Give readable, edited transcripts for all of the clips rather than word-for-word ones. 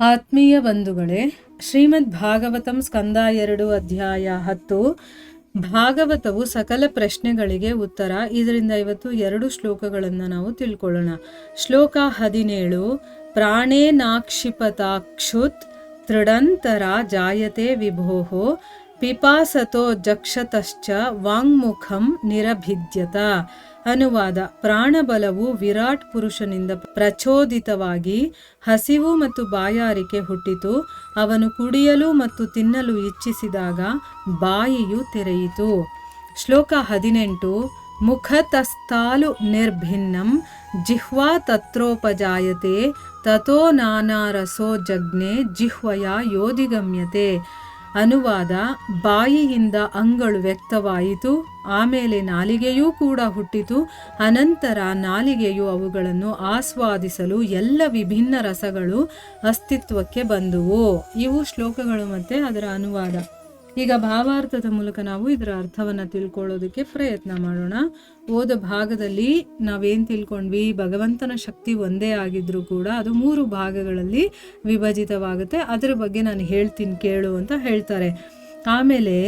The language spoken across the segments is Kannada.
ಆತ್ಮೀಯ ಬಂಧುಗಳೇ, ಶ್ರೀಮದ್ ಭಾಗವತಂ ಸ್ಕಂದ 2 ಅಧ್ಯಾಯ 10. ಭಾಗವತವು ಸಕಲ ಪ್ರಶ್ನೆಗಳಿಗೆ ಉತ್ತರ. ಇದರಿಂದ ಇವತ್ತು 2 ಶ್ಲೋಕಗಳನ್ನು ನಾವು ತಿಳ್ಕೊಳ್ಳೋಣ. ಶ್ಲೋಕ 17. ಪ್ರಾಣೇನಾಕ್ಷಿಪತಾಕ್ಷುತ್ ತೃಡಂತರ ಜಾಯತೆ ವಿಭೋಃ ಪಿಪಾಸತೋ ಜಕ್ಷತಶ್ಚ ವಾಂಗ್ಮುಖಂ ನಿರಭಿದ್ಯತ. ಅನುವಾದ: ಪ್ರಾಣಬಲವು ವಿರಾಟ್ ಪುರುಷನಿಂದ ಪ್ರಚೋದಿತವಾಗಿ ಹಸಿವು ಮತ್ತು ಬಾಯಾರಿಕೆ ಹುಟ್ಟಿತು. ಅವನು ಕುಡಿಯಲು ಮತ್ತು ತಿನ್ನಲು ಇಚ್ಛಿಸಿದಾಗ ಬಾಯಿಯು ತೆರೆಯಿತು. ಶ್ಲೋಕ 18. ಮುಖತಸ್ಥಾಲು ನಿರ್ಭಿನ್ನಂ ಜಿಹ್ವಾ ತತ್ರೋಪಜಾಯತೆ ತಥೋ ನಾನಾರಸೋ ಜಗ್ನೆ ಜಿಹ್ವಯ ಯೋಧಿಗಮ್ಯತೆ. ಅನುವಾದ: ಬಾಯಿಯಿಂದ ಅಂಗಳು ವ್ಯಕ್ತವಾಯಿತು, ಆಮೇಲೆ ನಾಲಿಗೆಯೂ ಕೂಡ ಹುಟ್ಟಿತು. ಅನಂತರ ನಾಲಿಗೆಯು ಅವುಗಳನ್ನು ಆಸ್ವಾದಿಸಲು ಎಲ್ಲ ವಿಭಿನ್ನ ರಸಗಳು ಅಸ್ತಿತ್ವಕ್ಕೆ ಬಂದುವು. ಇವು ಶ್ಲೋಕಗಳು ಮತ್ತು ಅದರ ಅನುವಾದ. ಈಗ ಭಾವಾರ್ಥದ ಮೂಲಕ ನಾವು ಇದರ ಅರ್ಥವನ್ನು ತಿಳ್ಕೊಳ್ಳೋದಕ್ಕೆ ಪ್ರಯತ್ನ ಮಾಡೋಣ. ಓದ ಭಾಗದಲ್ಲಿ ನಾವೇನು ತಿಳ್ಕೊಂಡ್ವಿ? ಭಗವಂತನ ಶಕ್ತಿ ಒಂದೇ ಆಗಿದ್ರೂ ಕೂಡ ಅದು 3 ಭಾಗಗಳಲ್ಲಿ ವಿಭಜಿತವಾಗುತ್ತೆ. ಅದರ ಬಗ್ಗೆ ನಾನು ಹೇಳ್ತೀನಿ ಕೇಳು ಅಂತ ಹೇಳ್ತಾರೆ. ಆಮೇಲೆ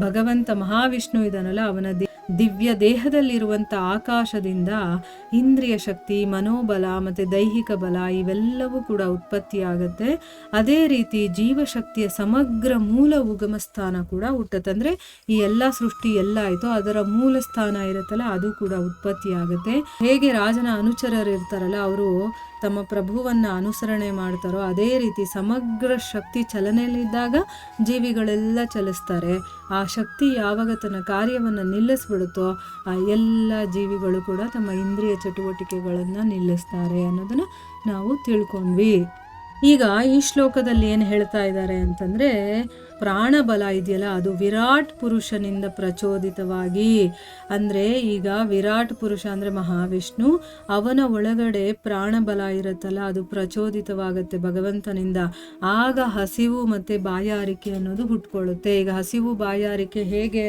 ಭಗವಂತ ಮಹಾವಿಷ್ಣು ಇದನ್ನಲ್ಲ, ಅವನ ದಿವ್ಯ ದೇಹದಲ್ಲಿರುವಂಥ ಆಕಾಶದಿಂದ ಇಂದ್ರಿಯ ಶಕ್ತಿ, ಮನೋಬಲ ಮತ್ತು ದೈಹಿಕ ಬಲ ಇವೆಲ್ಲವೂ ಕೂಡ ಉತ್ಪತ್ತಿಯಾಗತ್ತೆ. ಅದೇ ರೀತಿ ಜೀವಶಕ್ತಿಯ ಸಮಗ್ರ ಮೂಲ ಉಗಮ ಸ್ಥಾನ ಕೂಡ ಹುಟ್ಟುತ್ತೆ. ಅಂದರೆ ಈ ಎಲ್ಲ ಸೃಷ್ಟಿ ಎಲ್ಲ ಆಯಿತು, ಅದರ ಮೂಲ ಸ್ಥಾನ ಇರುತ್ತಲ್ಲ ಅದು ಕೂಡ ಉತ್ಪತ್ತಿಯಾಗುತ್ತೆ. ಹೇಗೆ ರಾಜನ ಅನುಚರರು ಇರ್ತಾರಲ್ಲ, ಅವರು ತಮ್ಮ ಪ್ರಭುವನ್ನು ಅನುಸರಣೆ ಮಾಡ್ತಾರೋ ಅದೇ ರೀತಿ ಸಮಗ್ರ ಶಕ್ತಿ ಚಲನೆಯಲ್ಲಿದ್ದಾಗ ಜೀವಿಗಳೆಲ್ಲ ಚಲಿಸ್ತಾರೆ. ಆ ಶಕ್ತಿ ಯಾವಾಗ ತನ್ನ ಕಾರ್ಯವನ್ನು ನಿಲ್ಲಿಸ್ಬಿಡುತ್ತೋ ಆ ಎಲ್ಲ ಜೀವಿಗಳು ಕೂಡ ತಮ್ಮ ಇಂದ್ರಿಯ ಚಟುವಟಿಕೆಗಳನ್ನು ನಿಲ್ಲಿಸ್ತಾರೆ ಅನ್ನೋದನ್ನು ನಾವು ತಿಳ್ಕೊಂಡ್ವಿ. ಈಗ ಈ ಶ್ಲೋಕದಲ್ಲಿ ಏನು ಹೇಳ್ತಾ ಇದ್ದಾರೆ ಅಂತಂದರೆ, ಪ್ರಾಣಬಲ ಇದೆಯಲ್ಲ ಅದು ವಿರಾಟ್ ಪುರುಷನಿಂದ ಪ್ರಚೋದಿತವಾಗಿ. ಅಂದರೆ ಈಗ ವಿರಾಟ್ ಪುರುಷ ಅಂದರೆ ಮಹಾವಿಷ್ಣು, ಅವನ ಒಳಗಡೆ ಪ್ರಾಣಬಲ ಇರುತ್ತಲ್ಲ ಅದು ಪ್ರಚೋದಿತವಾಗುತ್ತೆ ಭಗವಂತನಿಂದ. ಆಗ ಹಸಿವು ಮತ್ತು ಬಾಯಾರಿಕೆ ಅನ್ನೋದು ಹುಟ್ಕೊಳ್ಳುತ್ತೆ. ಈಗ ಹಸಿವು ಬಾಯಾರಿಕೆ ಹೇಗೆ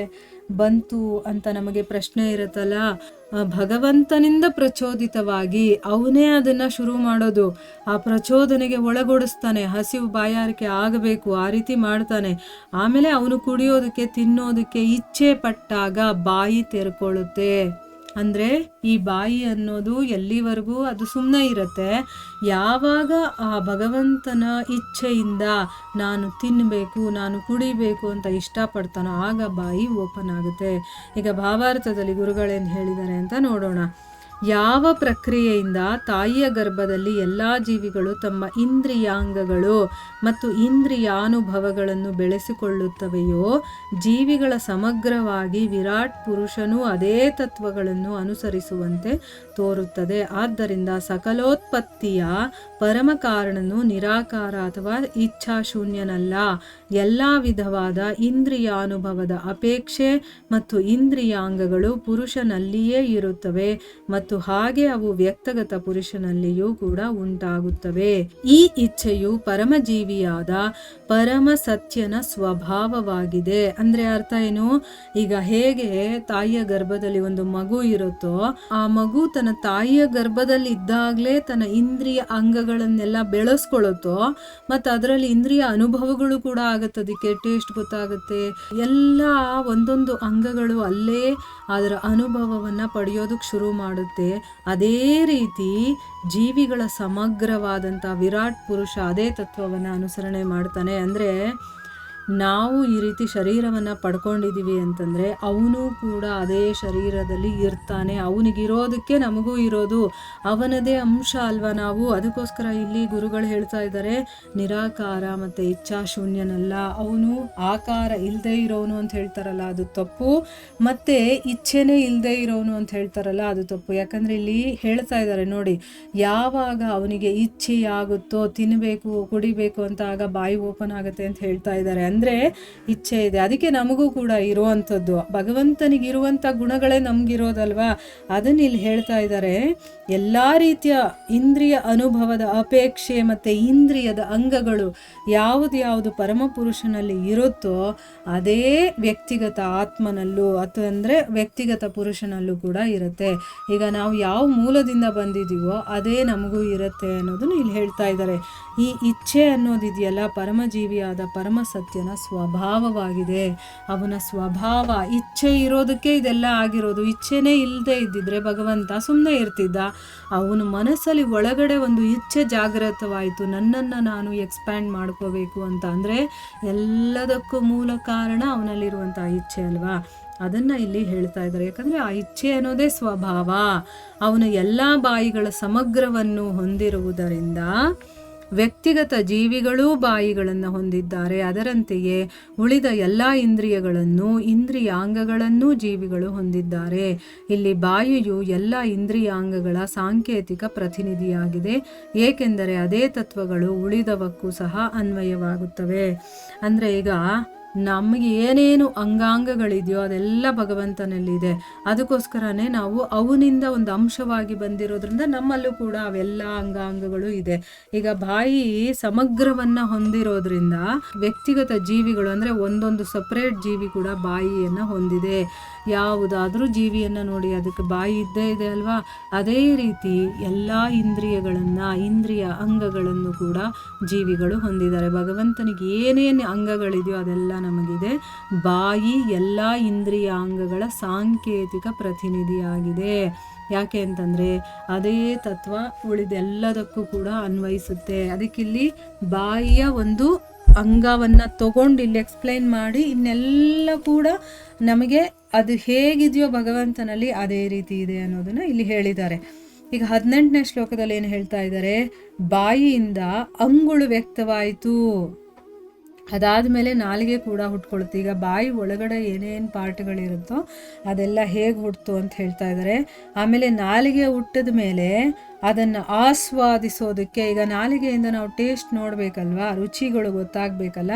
ಬಂತು ಅಂತ ನಮಗೆ ಪ್ರಶ್ನೆ ಇರುತ್ತಲ್ಲ, ಭಗವಂತನಿಂದ ಪ್ರಚೋದಿತವಾಗಿ ಅವನೇ ಅದನ್ನು ಶುರು ಮಾಡೋದು. ಆ ಪ್ರಚೋದನೆಗೆ ಒಳಗೊಡಿಸ್ತಾನೆ, ಹಸಿವು ಬಾಯಾರಿಕೆ ಆಗಬೇಕು ಆ ರೀತಿ ಮಾಡ್ತಾನೆ. ಆಮೇಲೆ ಅವನು ಕುಡಿಯೋದಕ್ಕೆ ತಿನ್ನೋದಕ್ಕೆ ಇಚ್ಛೆ ಪಟ್ಟಾಗ ಬಾಯಿ ತೆರ್ಕೊಳ್ಳುತ್ತೆ. ಅಂದರೆ ಈ ಬಾಯಿ ಅನ್ನೋದು ಎಲ್ಲಿವರೆಗೂ ಅದು ಸುಮ್ಮನೆ ಇರುತ್ತೆ. ಯಾವಾಗ ಆ ಭಗವಂತನ ಇಚ್ಛೆಯಿಂದ ನಾನು ತಿನ್ನಬೇಕು, ನಾನು ಕುಡಿಬೇಕು ಅಂತ ಇಷ್ಟಪಡ್ತಾನೋ ಆಗ ಬಾಯಿ ಓಪನ್ ಆಗುತ್ತೆ. ಈಗ ಭಾವಾರ್ಥದಲ್ಲಿ ಗುರುಗಳೇನು ಹೇಳಿದ್ದಾರೆ ಅಂತ ನೋಡೋಣ. ಯಾವ ಪ್ರಕ್ರಿಯೆಯಿಂದ ತಾಯಿಯ ಗರ್ಭದಲ್ಲಿ ಎಲ್ಲ ಜೀವಿಗಳು ತಮ್ಮ ಇಂದ್ರಿಯಾಂಗಗಳು ಮತ್ತು ಇಂದ್ರಿಯಾನುಭವಗಳನ್ನು ಬೆಳೆಸಿಕೊಳ್ಳುತ್ತವೆಯೋ, ಜೀವಿಗಳ ಸಮಗ್ರವಾಗಿ ವಿರಾಟ್ ಪುರುಷನು ಅದೇ ತತ್ವಗಳನ್ನು ಅನುಸರಿಸುವಂತೆ ತೋರುತ್ತದೆ. ಆದ್ದರಿಂದ ಸಕಲೋತ್ಪತ್ತಿಯ ಪರಮ ಕಾರಣನು ನಿರಾಕಾರ ಅಥವಾ ಇಚ್ಛಾಶೂನ್ಯನಲ್ಲ. ಎಲ್ಲ ವಿಧವಾದ ಇಂದ್ರಿಯಾನುಭವದ ಅಪೇಕ್ಷೆ ಮತ್ತು ಇಂದ್ರಿಯಾಂಗಗಳು ಪುರುಷನಲ್ಲಿಯೇ ಇರುತ್ತವೆ ಮತ್ತು ಹಾಗೆ ಅವು ವ್ಯಕ್ತಗತ ಪುರುಷನಲ್ಲಿಯೂ ಕೂಡ ಉಂಟಾಗುತ್ತವೆ. ಈ ಇಚ್ಛೆಯು ಪರಮಜೀವಿಯಾದ ಪರಮ ಸತ್ಯನ ಸ್ವಭಾವವಾಗಿದೆ. ಅಂದ್ರೆ ಅರ್ಥ ಏನು? ಈಗ ಹೇಗೆ ತಾಯಿಯ ಗರ್ಭದಲ್ಲಿ ಒಂದು ಮಗು ಇರುತ್ತೋ, ಆ ಮಗು ತನ್ನ ತಾಯಿಯ ಗರ್ಭದಲ್ಲಿ ಇದ್ದಾಗಲೇ ತನ್ನ ಇಂದ್ರಿಯ ಅಂಗಗಳನ್ನೆಲ್ಲ ಬೆಳೆಸ್ಕೊಳ್ಳುತ್ತೋ, ಮತ್ತು ಅದರಲ್ಲಿ ಇಂದ್ರಿಯ ಅನುಭವಗಳು ಕೂಡ ಆಗುತ್ತೆ. ಅದಕ್ಕೆ ಟೇಸ್ಟ್ ಗೊತ್ತಾಗುತ್ತೆ, ಎಲ್ಲ ಒಂದೊಂದು ಅಂಗಗಳು ಅಲ್ಲೇ ಅದರ ಅನುಭವವನ್ನು ಪಡೆಯೋದಕ್ಕೆ ಶುರು ಮಾಡುತ್ತೆ. ಅದೇ ರೀತಿ ಜೀವಿಗಳ ಸಮಗ್ರವಾದಂಥ ವಿರಾಟ್ ಪುರುಷ ಅದೇ ತತ್ವವನ್ನು ಅನುಸರಣೆ ಮಾಡ್ತಾನೆ. ಅಂದರೆ ನಾವು ಈ ರೀತಿ ಶರೀರವನ್ನು ಪಡ್ಕೊಂಡಿದ್ದೀವಿ ಅಂತಂದರೆ ಅವನು ಕೂಡ ಅದೇ ಶರೀರದಲ್ಲಿ ಇರ್ತಾನೆ. ಅವನಿಗಿರೋದಕ್ಕೆ ನಮಗೂ ಇರೋದು ಅವನದೇ ಅಂಶ ಅಲ್ವಾ ನಾವು. ಅದಕ್ಕೋಸ್ಕರ ಇಲ್ಲಿ ಗುರುಗಳು ಹೇಳ್ತಾ ಇದ್ದಾರೆ, ನಿರಾಕಾರ ಮತ್ತು ಇಚ್ಛಾಶೂನ್ಯನಲ್ಲ. ಅವನು ಆಕಾರ ಇಲ್ಲದೆ ಇರೋನು ಅಂತ ಹೇಳ್ತಾರಲ್ಲ ಅದು ತಪ್ಪು, ಮತ್ತು ಇಚ್ಛೆನೇ ಇಲ್ಲದೆ ಇರೋನು ಅಂತ ಹೇಳ್ತಾರಲ್ಲ ಅದು ತಪ್ಪು. ಯಾಕಂದರೆ ಇಲ್ಲಿ ಹೇಳ್ತಾ ಇದ್ದಾರೆ ನೋಡಿ, ಯಾವಾಗ ಅವನಿಗೆ ಇಚ್ಛೆಯಾಗುತ್ತೋ ತಿನ್ನಬೇಕು ಕುಡಿಬೇಕು ಅಂತ ಆಗ ಬಾಯಿ ಓಪನ್ ಆಗುತ್ತೆ ಅಂತ ಹೇಳ್ತಾ ಇದ್ದಾರೆ. ಅಂದರೆ ಇಚ್ಛೆ ಇದೆ. ಅದಕ್ಕೆ ನಮಗೂ ಕೂಡ ಇರುವಂಥದ್ದು, ಭಗವಂತನಿಗೆ ಇರುವಂಥ ಗುಣಗಳೇ ನಮಗಿರೋದಲ್ವಾ. ಅದನ್ನು ಇಲ್ಲಿ ಹೇಳ್ತಾ ಇದ್ದಾರೆ. ಎಲ್ಲ ರೀತಿಯ ಇಂದ್ರಿಯ ಅನುಭವದ ಅಪೇಕ್ಷೆ ಮತ್ತು ಇಂದ್ರಿಯದ ಅಂಗಗಳು ಯಾವುದು ಪರಮಪುರುಷನಲ್ಲಿ ಇರುತ್ತೋ ಅದೇ ವ್ಯಕ್ತಿಗತ ಆತ್ಮನಲ್ಲೂ ಅಥವಾ ಅಂದರೆ ವ್ಯಕ್ತಿಗತ ಪುರುಷನಲ್ಲೂ ಕೂಡ ಇರುತ್ತೆ. ಈಗ ನಾವು ಯಾವ ಮೂಲದಿಂದ ಬಂದಿದ್ದೀವೋ ಅದೇ ನಮಗೂ ಇರುತ್ತೆ ಅನ್ನೋದನ್ನು ಇಲ್ಲಿ ಹೇಳ್ತಾ ಇದ್ದಾರೆ. ಈ ಇಚ್ಛೆ ಅನ್ನೋದಿದೆಯಲ್ಲ, ಪರಮಜೀವಿಯಾದ ಪರಮ ಸತ್ಯನ ಸ್ವಭಾವವಾಗಿದೆ. ಅವನ ಸ್ವಭಾವ ಇಚ್ಛೆ ಇರೋದಕ್ಕೆ ಇದೆಲ್ಲ ಆಗಿರೋದು. ಇಚ್ಛೆನೇ ಇಲ್ಲದೆ ಇದ್ದಿದ್ರೆ ಭಗವಂತ ಸುಮ್ಮನೆ ಇರ್ತಿದ್ದ. ಅವನ ಮನಸ್ಸಲ್ಲಿ ಒಳಗಡೆ ಒಂದು ಇಚ್ಛೆ ಜಾಗೃತವಾಯಿತು, ನನ್ನನ್ನು ನಾನು ಎಕ್ಸ್ಪ್ಯಾಂಡ್ ಮಾಡ್ಕೋಬೇಕು ಅಂತ. ಅಂದರೆ ಎಲ್ಲದಕ್ಕೂ ಮೂಲ ಕಾರಣ ಅವನಲ್ಲಿರುವಂಥ ಇಚ್ಛೆ ಅಲ್ವಾ. ಅದನ್ನು ಇಲ್ಲಿ ಹೇಳ್ತಾ ಇದ್ದಾರೆ. ಯಾಕಂದರೆ ಆ ಇಚ್ಛೆ ಅನ್ನೋದೇ ಸ್ವಭಾವ. ಅವನು ಎಲ್ಲ ಬಾಯಿಗಳ ಸಮಗ್ರವನ್ನು ಹೊಂದಿರುವುದರಿಂದ ವ್ಯಕ್ತಿಗತ ಜೀವಿಗಳೂ ಬಾಯಿಗಳನ್ನು ಹೊಂದಿದ್ದಾರೆ. ಅದರಂತೆಯೇ ಉಳಿದ ಎಲ್ಲ ಇಂದ್ರಿಯಗಳನ್ನು, ಇಂದ್ರಿಯಾಂಗಗಳನ್ನೂ ಜೀವಿಗಳು ಹೊಂದಿದ್ದಾರೆ. ಇಲ್ಲಿ ಬಾಯಿಯು ಎಲ್ಲ ಇಂದ್ರಿಯಾಂಗಗಳ ಸಾಂಕೇತಿಕ ಪ್ರತಿನಿಧಿಯಾಗಿದೆ, ಏಕೆಂದರೆ ಅದೇ ತತ್ವಗಳು ಉಳಿದವಕ್ಕೂ ಸಹ ಅನ್ವಯವಾಗುತ್ತವೆ. ಅಂದರೆ ಈಗ ನಮಗೆ ಏನೇನು ಅಂಗಾಂಗಗಳಿದೆಯೋ ಅದೆಲ್ಲ ಭಗವಂತನಲ್ಲಿದೆ. ಅದಕ್ಕೋಸ್ಕರನೇ ನಾವು ಅವನಿಂದ ಒಂದು ಅಂಶವಾಗಿ ಬಂದಿರೋದ್ರಿಂದ ನಮ್ಮಲ್ಲೂ ಕೂಡ ಅವೆಲ್ಲ ಅಂಗಾಂಗಗಳು ಇದೆ. ಈಗ ಬಾಯಿ ಸಮಗ್ರವನ್ನು ಹೊಂದಿರೋದ್ರಿಂದ ವ್ಯಕ್ತಿಗತ ಜೀವಿಗಳು ಅಂದರೆ ಒಂದೊಂದು ಸಪ್ರೇಟ್ ಜೀವಿ ಕೂಡ ಬಾಯಿಯನ್ನು ಹೊಂದಿದೆ. ಯಾವುದಾದ್ರೂ ಜೀವಿಯನ್ನು ನೋಡಿ, ಅದಕ್ಕೆ ಬಾಯಿ ಇದ್ದೇ ಇದೆ ಅಲ್ವಾ. ಅದೇ ರೀತಿ ಎಲ್ಲ ಇಂದ್ರಿಯಗಳನ್ನು, ಇಂದ್ರಿಯ ಅಂಗಗಳನ್ನು ಕೂಡ ಜೀವಿಗಳು ಹೊಂದಿದ್ದಾರೆ. ಭಗವಂತನಿಗೆ ಏನೇನು ಅಂಗಗಳಿದೆಯೋ ಅದೆಲ್ಲ ನಮಗಿದೆ. ಬಾಯಿ ಎಲ್ಲ ಇಂದ್ರಿಯ ಅಂಗಗಳ ಸಾಂಕೇತಿಕ ಪ್ರತಿನಿಧಿಯಾಗಿದೆ. ಯಾಕೆ ಅಂತಂದರೆ ಅದೇ ತತ್ವ ಉಳಿದೆಲ್ಲದಕ್ಕೂ ಕೂಡ ಅನ್ವಯಿಸುತ್ತೆ. ಅದಕ್ಕಿಲ್ಲಿ ಬಾಯಿಯ ಒಂದು ಅಂಗವನ್ನು ತಗೊಂಡು ಇಲ್ಲಿ ಎಕ್ಸ್ಪ್ಲೈನ್ ಮಾಡಿ ಇನ್ನೆಲ್ಲ ಕೂಡ ನಮಗೆ ಅದು ಹೇಗಿದೆಯೋ ಭಗವಂತನಲ್ಲಿ ಅದೇ ರೀತಿ ಇದೆ ಅನ್ನೋದನ್ನು ಇಲ್ಲಿ ಹೇಳಿದ್ದಾರೆ. ಈಗ 18ನೇ ಶ್ಲೋಕದಲ್ಲಿ ಏನು ಹೇಳ್ತಾ ಇದ್ದಾರೆ, ಬಾಯಿಯಿಂದ ಅಂಗುಳು ವ್ಯಕ್ತವಾಯಿತು, ಅದಾದಮೇಲೆ ನಾಲಿಗೆ ಕೂಡ ಹುಟ್ಕೊಳುತ್ತೆ. ಈಗ ಬಾಯಿ ಒಳಗಡೆ ಏನೇನು ಪಾರ್ಟ್ಗಳಿರುತ್ತೋ ಅದೆಲ್ಲ ಹೇಗೆ ಹುಟ್ಟಿತು ಅಂತ ಹೇಳ್ತಾ ಇದ್ದಾರೆ. ಆಮೇಲೆ ನಾಲಿಗೆ ಹುಟ್ಟಿದ ಮೇಲೆ ಅದನ್ನು ಆಸ್ವಾದಿಸೋದಕ್ಕೆ, ಈಗ ನಾಲಿಗೆಯಿಂದ ನಾವು ಟೇಸ್ಟ್ ನೋಡಬೇಕಲ್ವಾ, ರುಚಿಗಳು ಗೊತ್ತಾಗಬೇಕಲ್ಲ,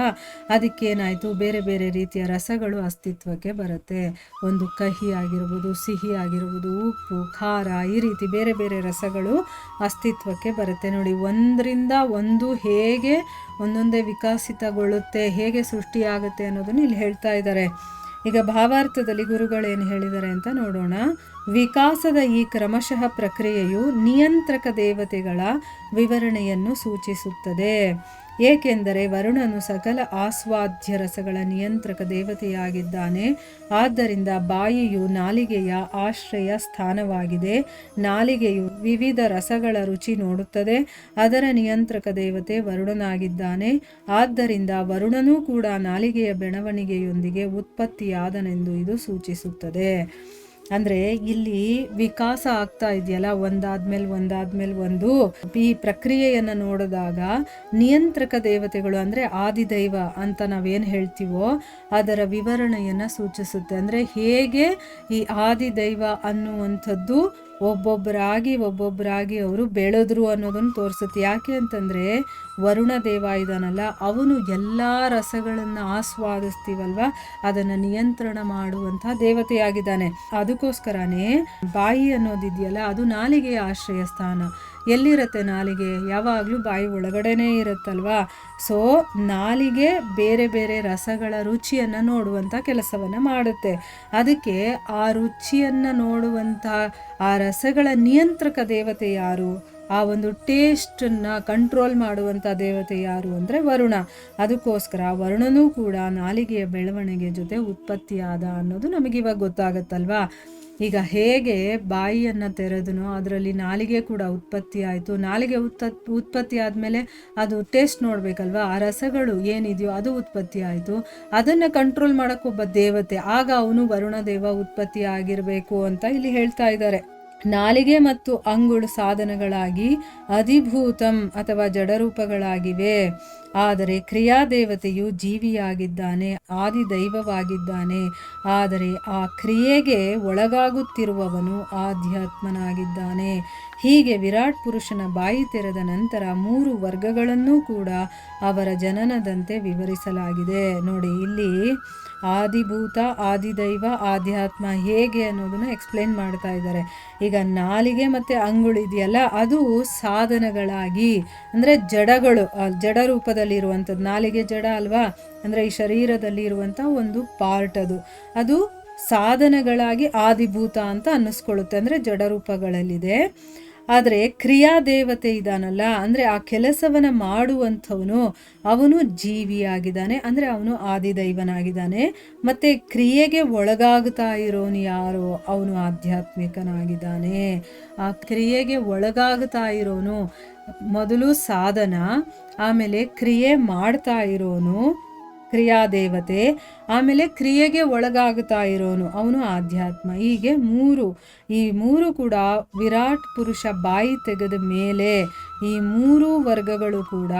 ಅದಕ್ಕೇನಾಯಿತು, ಬೇರೆ ಬೇರೆ ರೀತಿಯ ರಸಗಳು ಅಸ್ತಿತ್ವಕ್ಕೆ ಬರುತ್ತೆ. ಒಂದು ಕಹಿ ಆಗಿರ್ಬೋದು, ಸಿಹಿ ಆಗಿರ್ಬೋದು, ಉಪ್ಪು, ಖಾರ, ಈ ರೀತಿ ಬೇರೆ ಬೇರೆ ರಸಗಳು ಅಸ್ತಿತ್ವಕ್ಕೆ ಬರುತ್ತೆ. ನೋಡಿ, ಒಂದರಿಂದ ಒಂದು ಹೇಗೆ ಒಂದೊಂದೇ ವಿಕಸಿತಗೊಳ್ಳುತ್ತೆ, ಹೇಗೆ ಸೃಷ್ಟಿಯಾಗುತ್ತೆ ಅನ್ನೋದನ್ನು ಇಲ್ಲಿ ಹೇಳ್ತಾ ಇದ್ದಾರೆ. ಈಗ ಭಾವಾರ್ಥದಲ್ಲಿ ಗುರುಗಳೇನು ಹೇಳಿದ್ದಾರೆ ಅಂತ ನೋಡೋಣ. ವಿಕಾಸದ ಈ ಕ್ರಮಶಃ ಪ್ರಕ್ರಿಯೆಯು ನಿಯಂತ್ರಕ ದೇವತೆಗಳ ವಿವರಣೆಯನ್ನು ಸೂಚಿಸುತ್ತದೆ. ಏಕೆಂದರೆ ವರುಣನು ಸಕಲ ಆಸ್ವಾದ್ಯ ರಸಗಳ ನಿಯಂತ್ರಕ ದೇವತೆಯಾಗಿದ್ದಾನೆ. ಆದ್ದರಿಂದ ಬಾಯಿಯು ನಾಲಿಗೆಯ ಆಶ್ರಯ ಸ್ಥಾನವಾಗಿದೆ. ನಾಲಿಗೆಯು ವಿವಿಧ ರಸಗಳ ರುಚಿ ನೋಡುತ್ತದೆ. ಅದರ ನಿಯಂತ್ರಕ ದೇವತೆ ವರುಣನಾಗಿದ್ದಾನೆ. ಆದ್ದರಿಂದ ವರುಣನೂ ಕೂಡ ನಾಲಿಗೆಯ ಬೆಳವಣಿಗೆಯೊಂದಿಗೆ ಉತ್ಪತ್ತಿಯಾದನೆಂದು ಇದು ಸೂಚಿಸುತ್ತದೆ. ಅಂದರೆ ಇಲ್ಲಿ ವಿಕಾಸ ಆಗ್ತಾ ಇದೆಯಲ್ಲ, ಒಂದಾದ್ಮೇಲೆ ಒಂದು, ಈ ಪ್ರಕ್ರಿಯೆಯನ್ನು ನೋಡಿದಾಗ ನಿಯಂತ್ರಕ ದೇವತೆಗಳು ಅಂದರೆ ಆದಿದೈವ ಅಂತ ನಾವೇನು ಹೇಳ್ತೀವೋ ಅದರ ವಿವರಣೆಯನ್ನು ಸೂಚಿಸುತ್ತೆ. ಅಂದರೆ ಹೇಗೆ ಈ ಆದಿದೈವ ಅನ್ನುವಂಥದ್ದು ಒಬ್ಬೊಬ್ಬರಾಗಿ ಅವರು ಬೆಳೆದ್ರು ಅನ್ನೋದನ್ನು ತೋರಿಸುತ್ತೆ. ಯಾಕೆ ಅಂತಂದರೆ ವರುಣ ದೇವ ಇದಾನಲ್ಲ, ಅವನು ಎಲ್ಲ ರಸಗಳನ್ನು ಆಸ್ವಾದಿಸ್ತೀವಲ್ವ, ಅದನ್ನು ನಿಯಂತ್ರಣ ಮಾಡುವಂಥ ದೇವತೆಯಾಗಿದ್ದಾನೆ. ಅದಕ್ಕೋಸ್ಕರನೇ ಬಾಯಿ ಅನ್ನೋದಿದೆಯಲ್ಲ, ಅದು ನಾಲಿಗೆಯ ಆಶ್ರಯ ಸ್ಥಾನ. ಎಲ್ಲಿರುತ್ತೆ ನಾಲಿಗೆ? ಯಾವಾಗಲೂ ಬಾಯಿ ಒಳಗಡೆನೇ ಇರುತ್ತಲ್ವಾ. ಸೊ ನಾಲಿಗೆ ಬೇರೆ ಬೇರೆ ರಸಗಳ ರುಚಿಯನ್ನು ನೋಡುವಂಥ ಕೆಲಸವನ್ನು ಮಾಡುತ್ತೆ. ಅದಕ್ಕೆ ಆ ರುಚಿಯನ್ನು ನೋಡುವಂಥ ಆ ರಸಗಳ ನಿಯಂತ್ರಕ ದೇವತೆ ಯಾರು? ಆ ಒಂದು ಟೇಸ್ಟನ್ನು ಕಂಟ್ರೋಲ್ ಮಾಡುವಂಥ ದೇವತೆ ಯಾರು ಅಂದರೆ ವರುಣ. ಅದಕ್ಕೋಸ್ಕರ ವರುಣನೂ ಕೂಡ ನಾಲಿಗೆಯ ಬೆಳವಣಿಗೆ ಜೊತೆ ಉತ್ಪತ್ತಿಯಾದ ಅನ್ನೋದು ನಮಗಿವಾಗ ಗೊತ್ತಾಗತ್ತಲ್ವಾ. ಈಗ ಹೇಗೆ ಬಾಯಿಯನ್ನು ತೆರೆದನೋ ಅದರಲ್ಲಿ ನಾಲಿಗೆ ಕೂಡ ಉತ್ಪತ್ತಿ ಆಯಿತು. ನಾಲಿಗೆ ಉತ್ಪತ್ತಿ ಆದಮೇಲೆ ಅದು ಟೇಸ್ಟ್ ನೋಡಬೇಕಲ್ವ, ಆ ರಸಗಳು ಏನಿದೆಯೋ ಅದು ಉತ್ಪತ್ತಿ ಆಯಿತು. ಅದನ್ನು ಕಂಟ್ರೋಲ್ ಮಾಡೋಕ್ಕೊಬ್ಬ ದೇವತೆ, ಆಗ ಅವನು ವರುಣ ದೇವ ಉತ್ಪತ್ತಿ ಆಗಿರಬೇಕು ಅಂತ ಇಲ್ಲಿ ಹೇಳ್ತಾ ಇದ್ದಾರೆ. ನಾಲಿಗೆ ಮತ್ತು ಅಂಗುಳು ಸಾಧನಗಳಾಗಿ ಅಧಿಭೂತಂ ಅಥವಾ ಜಡರೂಪಗಳಾಗಿವೆ. ಆದರೆ ಕ್ರಿಯಾದೇವತೆಯು ಜೀವಿಯಾಗಿದ್ದಾನೆ, ಆದಿದೈವವಾಗಿದ್ದಾನೆ. ಆದರೆ ಆ ಕ್ರಿಯೆಗೆ ಒಳಗಾಗುತ್ತಿರುವವನು ಆಧ್ಯಾತ್ಮನಾಗಿದ್ದಾನೆ. ಹೀಗೆ ವಿರಾಟ್ ಪುರುಷನ ಬಾಯಿ ತೆರೆದ ನಂತರ 3 ವರ್ಗಗಳನ್ನೂ ಕೂಡ ಅವರ ಜನನದಂತೆ ವಿವರಿಸಲಾಗಿದೆ. ನೋಡಿ, ಇಲ್ಲಿ ಆದಿಭೂತ, ಆದಿದೈವ, ಆಧ್ಯಾತ್ಮ ಹೇಗೆ ಅನ್ನೋದನ್ನ ಎಕ್ಸ್ಪ್ಲೇನ್ ಮಾಡ್ತಾ ಇದ್ದಾರೆ. ಈಗ ನಾಲಿಗೆ ಮತ್ತು ಅಂಗುಳಿದೆಯಲ್ಲ, ಅದು ಸಾಧನಗಳಾಗಿ, ಅಂದರೆ ಜಡಗಳು, ಜಡ ರೂಪದಲ್ಲಿರುವಂಥದ್ದು. ನಾಲಿಗೆ ಜಡ ಅಲ್ವಾ, ಅಂದರೆ ಈ ಶರೀರದಲ್ಲಿ ಇರುವಂಥ ಒಂದು ಪಾರ್ಟ್ ಅದು ಸಾಧನಗಳಾಗಿ ಆದಿಭೂತ ಅಂತ ಅನ್ನಿಸ್ಕೊಳ್ಳುತ್ತೆ, ಅಂದರೆ ಜಡರೂಪಗಳಲ್ಲಿದೆ. ಆದರೆ ಕ್ರಿಯಾದೇವತೆ ಇದಾನಲ್ಲ, ಅಂದರೆ ಆ ಕೆಲಸವನ್ನು ಮಾಡುವಂಥವನು, ಅವನು ಜೀವಿಯಾಗಿದ್ದಾನೆ, ಅಂದರೆ ಅವನು ಆದಿದೈವನಾಗಿದ್ದಾನೆ. ಮತ್ತು ಕ್ರಿಯೆಗೆ ಒಳಗಾಗ್ತಾ ಇರೋನು ಯಾರೋ ಅವನು ಆಧ್ಯಾತ್ಮಿಕನಾಗಿದ್ದಾನೆ. ಆ ಕ್ರಿಯೆಗೆ ಒಳಗಾಗ್ತಾ ಇರೋನು ಮೊದಲು ಸಾಧನ, ಆಮೇಲೆ ಕ್ರಿಯೆ ಮಾಡ್ತಾ ಇರೋನು ಕ್ರಿಯಾದೇವತೆ, ಆಮೇಲೆ ಕ್ರಿಯೆಗೆ ಒಳಗಾಗ್ತಾ ಇರೋನು ಅವನು ಆಧ್ಯಾತ್ಮ. ಹೀಗೆ ಈ ಮೂರು ಕೂಡ ವಿರಾಟ್ ಪುರುಷ ಬಾಯಿ ತೆಗೆದ ಮೇಲೆ ಈ 3 ವರ್ಗಗಳು ಕೂಡ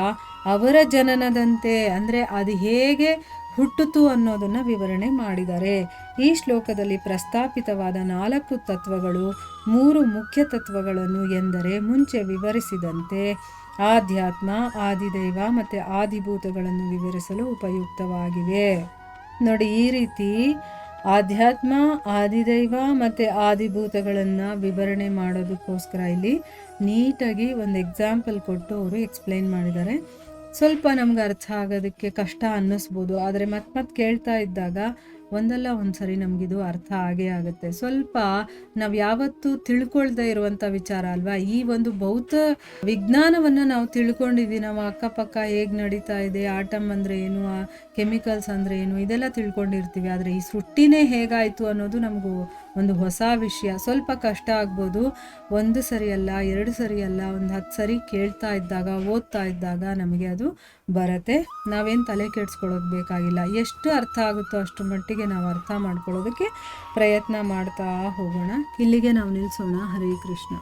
ಅವರ ಜನನದಂತೆ, ಅಂದರೆ ಅದು ಹೇಗೆ ಹುಟ್ಟಿತು ಅನ್ನೋದನ್ನು ವಿವರಣೆ ಮಾಡಿದ್ದಾರೆ. ಈ ಶ್ಲೋಕದಲ್ಲಿ ಪ್ರಸ್ತಾಪಿತವಾದ 4 ತತ್ವಗಳು 3 ಮುಖ್ಯ ತತ್ವಗಳನ್ನು ಎಂದರೆ ಮುಂಚೆ ವಿವರಿಸಿದಂತೆ ಆಧ್ಯಾತ್ಮ, ಆದಿದೈವ ಮತ್ತು ಆದಿಭೂತಗಳನ್ನು ವಿವರಿಸಲು ಉಪಯುಕ್ತವಾಗಿವೆ. ನೋಡಿ, ಈ ರೀತಿ ಆಧ್ಯಾತ್ಮ, ಆದಿದೈವ ಮತ್ತು ಆದಿಭೂತಗಳನ್ನು ವಿವರಣೆ ಮಾಡೋದಕ್ಕೋಸ್ಕರ ಇಲ್ಲಿ ನೀಟಾಗಿ ಒಂದು ಎಕ್ಸಾಂಪಲ್ ಕೊಟ್ಟು ಅವರು ಎಕ್ಸ್ಪ್ಲೈನ್ ಮಾಡಿದ್ದಾರೆ. ಸ್ವಲ್ಪ ನಮ್ಗೆ ಅರ್ಥ ಆಗೋದಕ್ಕೆ ಕಷ್ಟ ಅನ್ನಿಸ್ಬೋದು, ಆದರೆ ಮತ್ತೆ ಕೇಳ್ತಾ ಇದ್ದಾಗ ಒಂದಲ್ಲ ಒಂದು ಸರಿ ನಮಗಿದು ಅರ್ಥ ಆಗೇ ಆಗುತ್ತೆ. ಸ್ವಲ್ಪ ನಾವು ಯಾವತ್ತೂ ತಿಳ್ಕೊಳ್ದೇ ಇರುವಂಥ ವಿಚಾರ ಅಲ್ವಾ. ಈ ಒಂದು ಭೌತ ವಿಜ್ಞಾನವನ್ನು ನಾವು ತಿಳ್ಕೊಂಡಿದ್ದೀವಿ, ನಮ್ಮ ಅಕ್ಕಪಕ್ಕ ಹೇಗೆ ನಡೀತಾ ಇದೆ, ಆಟಮ್ ಅಂದರೆ ಏನು, ಕೆಮಿಕಲ್ಸ್ ಅಂದರೆ ಏನು, ಇದೆಲ್ಲ ತಿಳ್ಕೊಂಡಿರ್ತೀವಿ. ಆದರೆ ಈ ಸೃಷ್ಟಿನೇ ಹೇಗಾಯಿತು ಅನ್ನೋದು ನಮಗೂ ಒಂದು ಹೊಸ ವಿಷಯ. ಸ್ವಲ್ಪ ಕಷ್ಟ ಆಗ್ಬೋದು, 1 ಸರಿ ಅಲ್ಲ, 2 ಸರಿ ಅಲ್ಲ, ಒಂದು 10 ಸರಿ ಕೇಳ್ತಾ ಇದ್ದಾಗ, ಓದ್ತಾ ಇದ್ದಾಗ ನಮಗೆ ಅದು ಬರುತ್ತೆ. ನಾವೇನು ತಲೆ ಕೆಡಿಸ್ಕೊಳ್ಳೋದು ಬೇಕಾಗಿಲ್ಲ. ಎಷ್ಟು ಅರ್ಥ ಆಗುತ್ತೋ ಅಷ್ಟು ಮಟ್ಟಿಗೆ ನಾವು ಅರ್ಥ ಮಾಡ್ಕೊಳ್ಳೋದಕ್ಕೆ ಪ್ರಯತ್ನ ಮಾಡ್ತಾ ಹೋಗೋಣ. ಇಲ್ಲಿಗೆ ನಾವು ನಿಲ್ಲಿಸೋಣ. ಹರೇ ಕೃಷ್ಣ.